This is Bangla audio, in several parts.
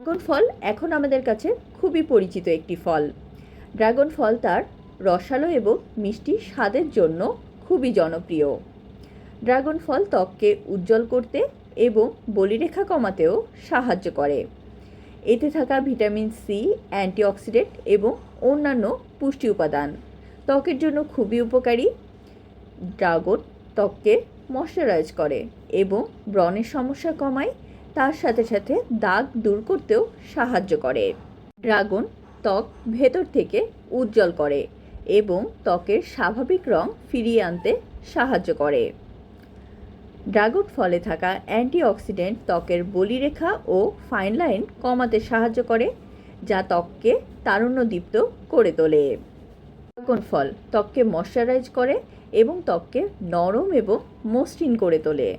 ড্রাগন ফল এখন আমাদের কাছে খুবই পরিচিত একটি ফল। ড্রাগন ফল তার রসালো এবং মিষ্টি স্বাদের জন্য খুবই জনপ্রিয়। ড্রাগন ফল ত্বককে উজ্জ্বল করতে এবং বলিরেখা কমাতেও সাহায্য করে। এতে থাকা ভিটামিন সি, অ্যান্টিঅক্সিডেন্ট এবং অন্যান্য পুষ্টি উপাদান ত্বকের জন্য খুবই উপকারী। ড্রাগন ত্বককে ময়শ্চারাইজ করে এবং ব্রণের সমস্যা কমায়, তার সাথে সাথে দাগ দূর করতেও সাহায্য করে। ড্রাগন ত্বক ভেতর থেকে উজ্জ্বল করে এবং ত্বকের স্বাভাবিক রং ফিরিয়ে আনতে সাহায্য করে। ড্রাগন ফলে থাকা অ্যান্টিঅক্সিডেন্ট ত্বকের বলিরেখা ও ফাইন লাইন কমাতে সাহায্য করে, যা ত্বককে তারুণ্যদীপ্ত করে তোলে। ড্রাগন ফল ত্বককে ময়শ্চারাইজ করে এবং ত্বককে নরম এবং মসৃণ করে তোলে।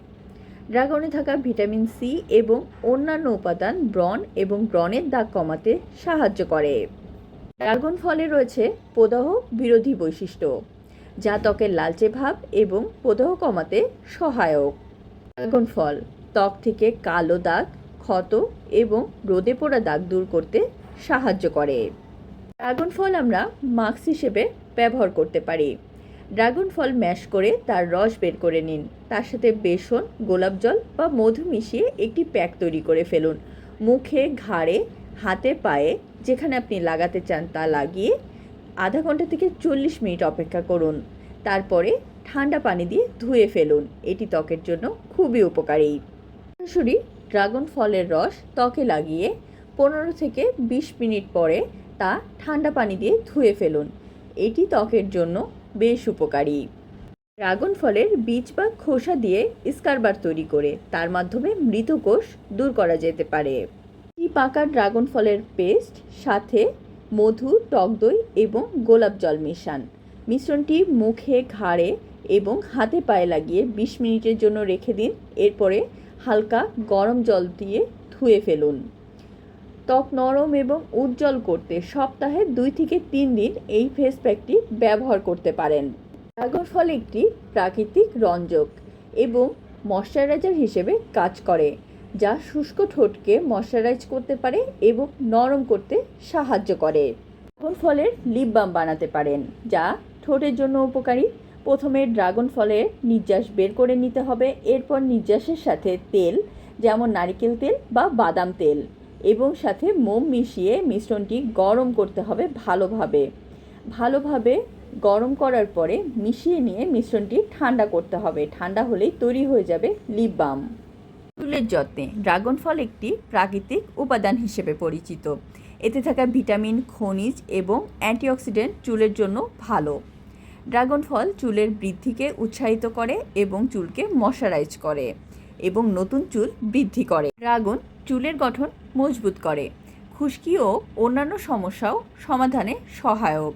ড্রাগনে থাকা ভিটামিন সি এবং অন্যান্য উপাদান ব্রণ এবং ব্রণের দাগ কমাতে সাহায্য করে। ড্রাগন ফলে রয়েছে প্রদাহ বিরোধী বৈশিষ্ট্য, যা ত্বকের লালচে ভাব এবং প্রদাহ কমাতে সহায়ক। ড্রাগন ফল ত্বক থেকে কালো দাগ, ক্ষত এবং রোদে পোড়া দাগ দূর করতে সাহায্য করে। ড্রাগন ফল আমরা মাস্ক হিসেবে ব্যবহার করতে পারি। ড্রাগন ফল ম্যাশ করে তার রস বের করে নিন, তার সাথে বেসন, গোলাপ জল বা মধু মিশিয়ে একটি প্যাক তৈরি করে ফেলুন। মুখে, ঘাড়ে, হাতে, পায়ে যেখানে আপনি লাগাতে চান তা লাগিয়ে আধা ঘন্টা থেকে 40 মিনিট অপেক্ষা করুন। তারপরে ঠান্ডা পানি দিয়ে ধুয়ে ফেলুন। এটি ত্বকের জন্য খুবই উপকারী। সরাসরি ড্রাগন ফলের রস ত্বকে লাগিয়ে 15 থেকে 20 মিনিট পরে তা ঠান্ডা পানি দিয়ে ধুয়ে ফেলুন। এটি ত্বকের জন্য বেশ উপকারী। ড্রাগন ফলের বীজ বা খোসা দিয়ে স্কারবার তৈরি করে তার মাধ্যমে মৃত কোষ দূর করা যেতে পারে। পাকা ড্রাগন ফলের পেস্ট সাথে মধু, টক দই এবং গোলাপ জল মেশান। মিশ্রণটি মুখে, ঘাড়ে এবং হাতে পায়ে লাগিয়ে 20 মিনিটের জন্য রেখে দিন। এরপরে হালকা গরম জল দিয়ে ধুয়ে ফেলুন। ত্বক নরম এবং উজ্জ্বল করতে সপ্তাহে 2 থেকে 3 দিন এই ফেস প্যাকটি ব্যবহার করতে পারেন। ড্রাগন ফল একটি প্রাকৃতিক রঞ্জক এবং ময়শ্চারাইজার হিসেবে কাজ করে, যা শুষ্ক ঠোঁটকে ময়শ্চারাইজ করতে পারে এবং নরম করতে সাহায্য করে। ড্রাগন ফলের লিপ বাম বানাতে পারেন, যা ঠোঁটের জন্য উপকারী। প্রথমে ড্রাগন ফলের নির্যাস বের করে নিতে হবে। এরপর নির্যাসের সাথে তেল, যেমন নারকেল তেল বা বাদাম তেল এবং সাথে মোম মিশিয়ে মিশ্রণটি গরম করতে হবে ভালোভাবে গরম করার পরে মিশিয়ে নিয়ে মিশ্রণটি ঠান্ডা করতে হবে। ঠান্ডা হলেই তৈরি হয়ে যাবে লিপ বাম। চুলের যত্নে ড্রাগন ফল একটি প্রাকৃতিক উপাদান হিসেবে পরিচিত। এতে থাকা ভিটামিন, খনিজ এবং অ্যান্টিঅক্সিডেন্ট চুলের জন্য ভালো। ড্রাগন ফল চুলের বৃদ্ধিকে উৎসাহিত করে এবং চুলকে ময়শ্চারাইজ করে এবং নতুন চুল বৃদ্ধি করে। ড্রাগন চুলের গঠন মজবুত করে, খুশকি ও অন্যান্য সমস্যাও সমাধানে সহায়ক।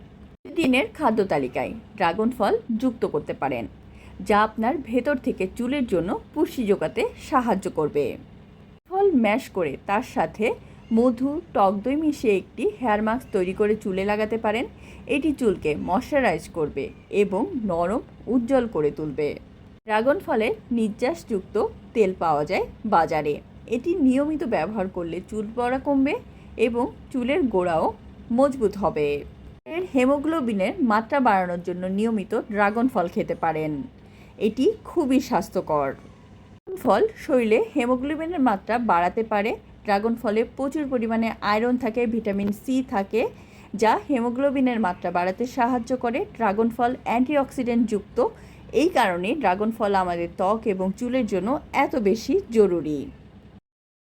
দিনের খাদ্য তালিকায় ড্রাগন ফল যুক্ত করতে পারেন, যা আপনার ভেতর থেকে চুলের জন্য পুষ্টি যোগাতে সাহায্য করবে। ফল ম্যাশ করে তার সাথে মধু, টক দই মিশিয়ে একটি হেয়ার মাস্ক তৈরি করে চুলে লাগাতে পারেন। এটি চুলকে ময়শ্চারাইজ করবে এবং নরম উজ্জ্বল করে তুলবে। ড্রাগন ফলের নির্যাসযুক্ত তেল পাওয়া যায় বাজারে। এটি নিয়মিত ব্যবহার করলে চুল পড়া কমবে এবং চুলের গোড়াও মজবুত হবে। হিমোগ্লোবিনের মাত্রা বাড়ানোর জন্য নিয়মিত ড্রাগন ফল খেতে পারেন। এটি খুবই স্বাস্থ্যকর। ফল শরীরে হিমোগ্লোবিনের মাত্রা বাড়াতে পারে। ড্রাগন ফলে প্রচুর পরিমাণে আয়রন থাকে, ভিটামিন সি থাকে, যা হিমোগ্লোবিনের মাত্রা বাড়াতে সাহায্য করে। ড্রাগন ফল অ্যান্টিঅক্সিডেন্ট যুক্ত, এই কারণে ড্রাগন ফল আমাদের ত্বক এবং চুলের জন্য এত বেশি জরুরি।